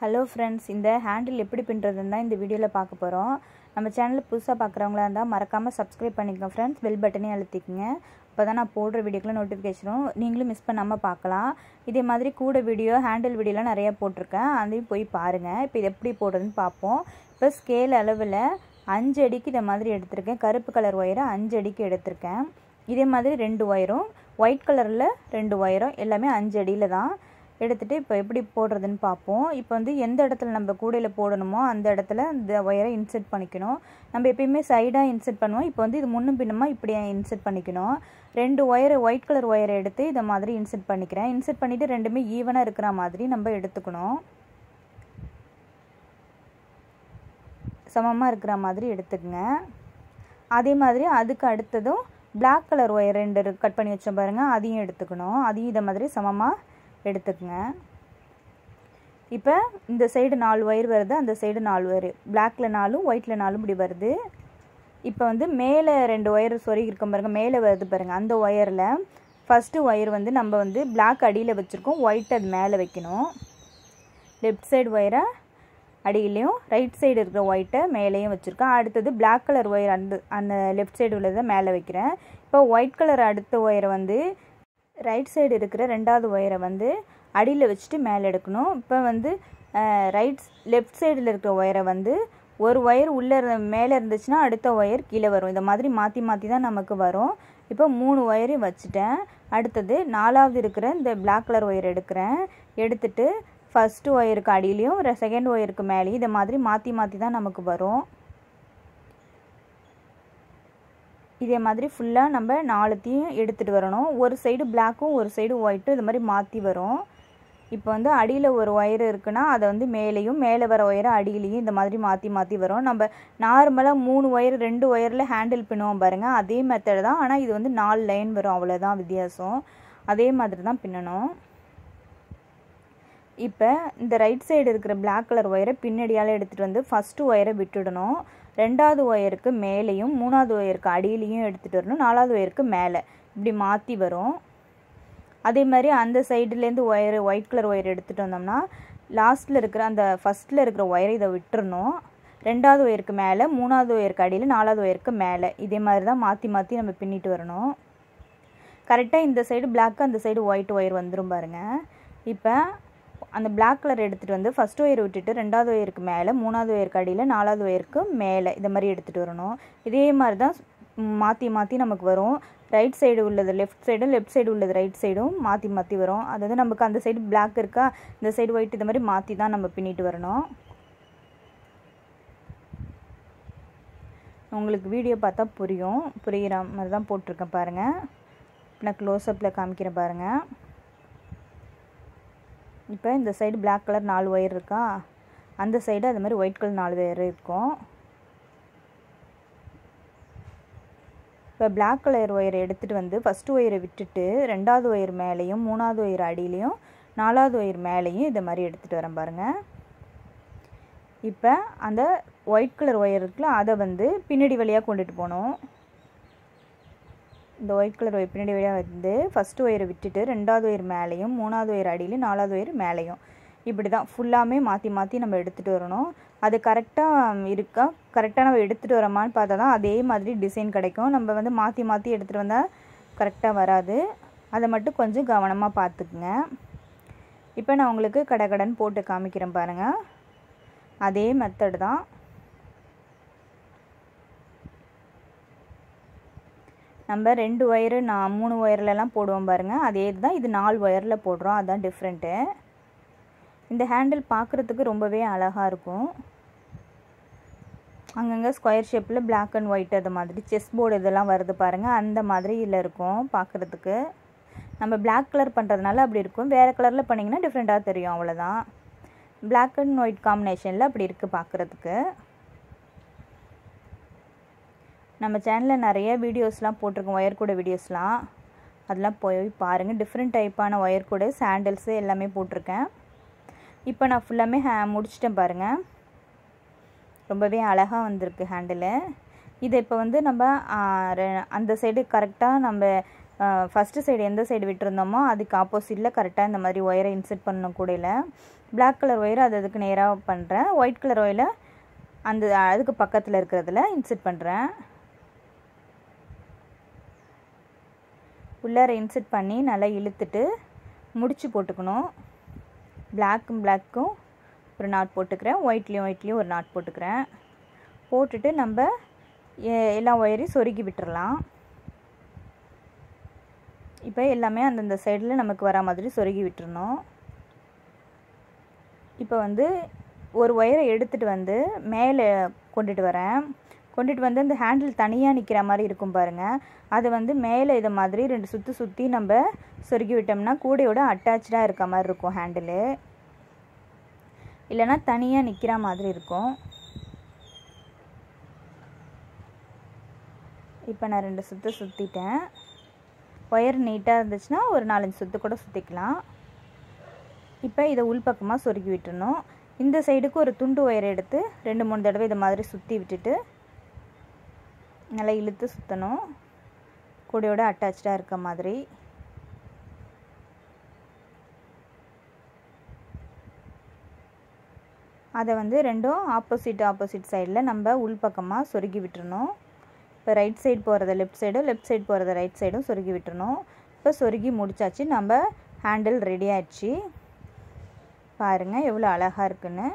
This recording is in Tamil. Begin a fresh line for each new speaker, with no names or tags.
ஹலோ ஃப்ரெண்ட்ஸ், இந்த ஹேண்டில் எப்படி பின்னுறதுன்னு தான் இந்த வீடியோவில் பார்க்க போகிறோம். நம்ம சேனலில் புதுசாக பார்க்குறவங்களா இருந்தால் மறக்காமல் சப்ஸ்கிரைப் பண்ணிக்கோங்க ஃப்ரெண்ட்ஸ். பெல் பட்டனே அழுத்திக்கங்க. அப்போ தான் நான் போடுற வீடியோக்குள்ள நோட்டிஃபிகேஷனும் நீங்களும் மிஸ் பண்ணாமல் பார்க்கலாம். இதே மாதிரி கூட வீடியோ ஹேண்டில் வீடியோலாம் நிறையா போட்டிருக்கேன், அதையும் போய் பாருங்கள். இப்போ இது எப்படி போடுறதுன்னு பார்ப்போம். இப்போ ஸ்கேல் அளவில் 5 அடிக்கு இதை மாதிரி எடுத்திருக்கேன். கருப்பு கலர் ஒயரை 5 அடிக்கு எடுத்திருக்கேன். இதே மாதிரி 2 ஒயரும் ஒயிட் கலரில் 2 ஒயரும் எல்லாமே 5 அடியில் தான் எடுத்துகிட்டு இப்போ எப்படி போடுறதுன்னு பார்ப்போம். இப்போ வந்து எந்த இடத்துல நம்ம கூடையில் போடணுமோ அந்த இடத்துல இந்த ஒயரை இன்செர்ட் பண்ணிக்கணும். நம்ம எப்பயுமே சைடாக இன்செர்ட் பண்ணுவோம். இப்போ வந்து இது முன்னும் பின்னுமா இப்படி இன்செர்ட் பண்ணிக்கணும். 2 ஒயரை ஒயிட் கலர் ஒயரை எடுத்து இதை மாதிரி இன்செர்ட் பண்ணிக்கிறேன். இன்செர்ட் பண்ணிவிட்டு ரெண்டுமே ஈவனாக இருக்கிற மாதிரி நம்ம எடுத்துக்கணும். சமமாக இருக்கிற மாதிரி எடுத்துக்கங்க. அதே மாதிரி அதுக்கு அடுத்ததும் பிளாக் கலர் ஒயர் 2 கட் பண்ணி வச்சோம் பாருங்கள், அதையும் எடுத்துக்கணும். அதையும் இதை மாதிரி சமமாக எடுத்துக்கங்க. இப்போ இந்த சைடு 4 ஒயர் வருது, அந்த சைடு 4 ஒயர், பிளாக்ல 4 ஒயிட்ல 4 இப்படி வருது. இப்போ வந்து மேலே 2 ஒயர் சொருகி இருக்கும் பாருங்கள், மேலே வருது பாருங்கள். அந்த ஒயரில் ஃபஸ்ட்டு ஒயர் வந்து நம்ம வந்து பிளாக் அடியில் வச்சுருக்கோம், ஒயிட் அது மேலே வைக்கணும். லெஃப்ட் சைடு ஒயரை அடியிலையும் ரைட் சைடு இருக்கிற ஒயிட்டை மேலேயும் வச்சுருக்கேன். அடுத்தது பிளாக் கலர் ஒயர் அந்த லெஃப்ட் சைடு உள்ளதை மேலே வைக்கிறேன். இப்போ ஒயிட் கலர் அடுத்த ஒயரை வந்து ரைட் சைடு இருக்கிற 2வது ஒயரை வந்து அடியில் வச்சுட்டு மேலே எடுக்கணும். இப்போ வந்து லெஃப்ட் சைடில் இருக்கிற ஒயரை வந்து ஒரு ஒயர் உள்ளே மேலே இருந்துச்சுன்னா அடுத்த ஒயர் கீழே வரும். இந்த மாதிரி மாற்றி மாற்றி தான் நமக்கு வரும். இப்போ 3 ஒயரையும் வச்சுட்டேன். அடுத்தது 4வது இருக்கிற இந்த பிளாக் கலர் ஒயர் எடுக்கிறேன். எடுத்துட்டு ஃபஸ்ட்டு ஒயருக்கு அடியிலையும் செகண்ட் ஒயருக்கு மேலேயும் இதை மாதிரி மாற்றி மாற்றி தான் நமக்கு வரும். இதே மாதிரி ஃபுல்லாக நம்ம 4த்தையும் எடுத்துகிட்டு வரணும். ஒரு சைடு பிளாக்கும் ஒரு சைடு ஒயிட்டும் இது மாதிரி மாற்றி வரும். இப்போ வந்து அடியில் ஒரு ஒயர் இருக்குன்னா அதை வந்து மேலேயும் மேலே வர ஒயரை அடியிலையும் இந்த மாதிரி மாற்றி மாற்றி வரும். நம்ம நார்மலாக 3 ஒயர் 2 ஒயரில் ஹேண்டில் பின்னுவோம் பாருங்கள், அதே மெத்தட் தான். ஆனால் இது வந்து 4 லைன் வரும், அவ்வளோதான் வித்தியாசம். அதே மாதிரி தான் பின்னணும். இப்போ இந்த ரைட் சைடு இருக்கிற பிளாக் கலர் ஒயரை பின்னடியால் எடுத்துகிட்டு வந்து ஃபஸ்ட்டு ஒயரை விட்டுடணும். 2வது ஒயருக்கு மேலேயும் 3வது ஒயருக்கு அடியிலையும் எடுத்துகிட்டு வரணும். 4வது ஒயருக்கு மேலே இப்படி மாற்றி வரும். அதே மாதிரி அந்த சைடுலேருந்து ஒயிட் கலர் ஒயர் எடுத்துகிட்டு வந்தோம்னா லாஸ்ட்டில் இருக்கிற அந்த ஃபஸ்ட்டில் இருக்கிற ஒயரை இதை விட்டுறணும். 2வது ஒயருக்கு மேலே 3வது ஒயருக்கு அடியில் 4வது ஒயருக்கு மேலே இதே மாதிரி தான் மாற்றி மாற்றி நம்ம பின்னிட்டு வரணும். கரெக்டாக இந்த சைடு பிளாக்கு அந்த சைடு ஒயிட் ஒயர் வந்துடும் பாருங்கள். இப்போ அந்த பிளாக் கலர் எடுத்துகிட்டு வந்து ஃபஸ்ட் ஒயர் விட்டுட்டு 2வது ஒயருக்கு மேலே 3வது ஒயருக்கு அடியில் 4வது ஒயருக்கு மேலே இதை மாதிரி எடுத்துகிட்டு வரணும். இதே மாதிரி தான் மாற்றி மாற்றி நமக்கு வரும். ரைட் சைடு உள்ளது லெஃப்ட் சைடும் லெஃப்ட் சைடு உள்ளது ரைட் சைடும் மாற்றி மாற்றி வரும். அதாவது நமக்கு அந்த சைடு பிளாக் இருக்கா, இந்த சைடு ஒயிட், இது மாதிரி மாற்றி தான் நம்ம பின்னிட்டு வரணும். உங்களுக்கு வீடியோ பார்த்தா புரிகிற மாதிரி தான் போட்டிருக்கேன் பாருங்கள். நான் க்ளோஸ்அப்பில் காமிக்கிறேன் பாருங்கள். இப்போ இந்த சைடு பிளாக் கலர் 4 ஒயர் இருக்கா, அந்த சைடு அது மாதிரி ஒயிட் கலர் 4 ஒயர் இருக்கும். இப்போ பிளாக் கலர் ஒயரை எடுத்துகிட்டு வந்து ஃபஸ்ட்டு ஒயரை விட்டுட்டு 2வது ஒயர் மேலேயும் 3வது ஒயர் அடியிலையும் 4வது ஒயர் மேலேயும் இதை மாதிரி எடுத்துகிட்டு வரேன் பாருங்கள். இப்போ அந்த ஒயிட் கலர் ஒயர் இருக்குல்ல, அதை வந்து பின்னாடி வழியாக கொண்டுட்டு போகணும். இந்த ஒயிட் கலர் ஒயர் பின்னாடி வழியாக வந்து ஃபஸ்ட்டு ஒயரை விட்டுட்டு 2வது ஒயர் மேலேயும் 3வது ஒயர் அடியிலையும் 4வது ஒயர் மேலேயும் இப்படி தான் ஃபுல்லாமே மாற்றி மாற்றி நம்ம எடுத்துகிட்டு வரணும். அது கரெக்டாக இருக்கா, கரெக்டாக நம்ம எடுத்துகிட்டு வரமான்னு பார்த்தா தான் அதே மாதிரி டிசைன் கிடைக்கும். நம்ம வந்து மாற்றி மாற்றி எடுத்துகிட்டு வந்தால் கரெக்டாக வராது. அதை மட்டும் கொஞ்சம் கவனமாக பார்த்துக்குங்க. இப்போ நான் உங்களுக்கு கடகடன்னு போட்டு காமிக்கிறேன் பாருங்கள். அதே மெத்தட் தான். நம்ம 2 ஒயரு 3 ஒயர்லலாம் போடுவோம் பாருங்கள், அதே தான். இது 4 ஒயரில் போடுறோம், அதுதான் டிஃப்ரெண்ட்டு. இந்த ஹேண்டில் பார்க்குறதுக்கு ரொம்பவே அழகாக இருக்கும். அங்கங்கே ஸ்கொயர் ஷேப்பில் பிளாக் அண்ட் ஒயிட் அது மாதிரி செஸ் போர்டு இதெல்லாம் வருது பாருங்கள், அந்த மாதிரி இதில் இருக்கும் பார்க்குறதுக்கு. நம்ம பிளாக் கலர் பண்ணுறதுனால அப்படி இருக்கும், வேறு கலரில் பண்ணிங்கன்னா டிஃப்ரெண்ட்டாக தெரியும், அவ்வளோதான். பிளாக் அண்ட் ஒயிட் காம்பினேஷனில் அப்படி இருக்குது பார்க்குறதுக்கு. நம்ம சேனலில் நிறைய வீடியோஸ்லாம் போட்டிருக்கோம், ஒயர் கூட வீடியோஸ்லாம், அதெல்லாம் போய் பாருங்கள். டிஃப்ரெண்ட் டைப்பான ஒயர் கூட சாண்டல்ஸு எல்லாமே போட்டிருக்கேன். இப்போ நான் ஃபுல்லாமே முடிச்சிட்டேன் பாருங்கள். ரொம்பவே அழகாக வந்திருக்கு ஹேண்டிலு. இதை இப்போ வந்து நம்ம அந்த சைடு கரெக்டாக நம்ம ஃபஸ்ட்டு சைடு எந்த சைடு விட்டுருந்தோமோ அதுக்கு ஆப்போசிட்டில் கரெக்டாக இந்த மாதிரி ஒயரை இன்செர்ட் பண்ணணும் கூடையில். பிளாக் கலர் ஒயரை அதுக்கு நேராக பண்ணுறேன். ஒயிட் கலர் ஒயரை அதுக்கு பக்கத்தில் இருக்கிறதுல இன்சர்ட் பண்ணுறேன். உள்ளார இன்சர்ட் பண்ணி நல்லா இழுத்துட்டு முடிச்சு போட்டுக்கணும். பிளாக்கும் ஒரு நாட் போட்டுக்கிறேன், ஒயிட்லேயும் ஒரு நாட் போட்டுக்கிறேன். போட்டுட்டு நம்ம எல்லா ஒயரையும் சொருகி விட்டுறலாம். இப்போ எல்லாமே அந்தந்த சைடில் நமக்கு வர மாதிரி சொருகி விட்டுறணும். இப்போ ஒரு ஒயரை எடுத்துகிட்டு மேலே கொண்டுட்டு வரேன். கொண்டுட்டு அந்த ஹேண்டில் தனியாக நிற்கிற மாதிரி இருக்கும் பாருங்கள். அது மேலே இதை மாதிரி 2 சுற்றி நம்ம சொருகி விட்டோம்னா கூடையோட அட்டாச்சாக இருக்க மாதிரி இருக்கும் ஹேண்டிலு. இல்லைனா தனியாக நிற்கிற மாதிரி இருக்கும். இப்போ நான் 2 சுற்றிட்டேன். ஒயர் நீட்டாக இருந்துச்சுன்னா ஒரு 4-5 சுற்று கூட சுற்றிக்கலாம். இப்போ இதை உள்பக்கமாக சொருகி விட்டுறணும். இந்த சைடுக்கு ஒரு துண்டு ஒயரை எடுத்து 2-3 தடவை இதை மாதிரி சுற்றி விட்டுட்டு நல்லா இழுத்து சுற்றணும், கூடையோட அட்டாச்சாக இருக்க மாதிரி. அதை ரெண்டும் ஆப்போசிட் சைடில் நம்ம உள்பக்கமாக சொருகி விட்டுறணும். இப்போ ரைட் சைடு போகிறத லெஃப்ட் சைடும், லெஃப்ட் சைடு போகிறத ரைட் சைடும் சொருகி விட்டுறணும். இப்போ சொருகி முடிச்சாச்சு. நம்ம ஹேண்டில் ரெடி ஆயிடுச்சு. பாருங்கள் எவ்வளோ அழகாக இருக்குன்னு.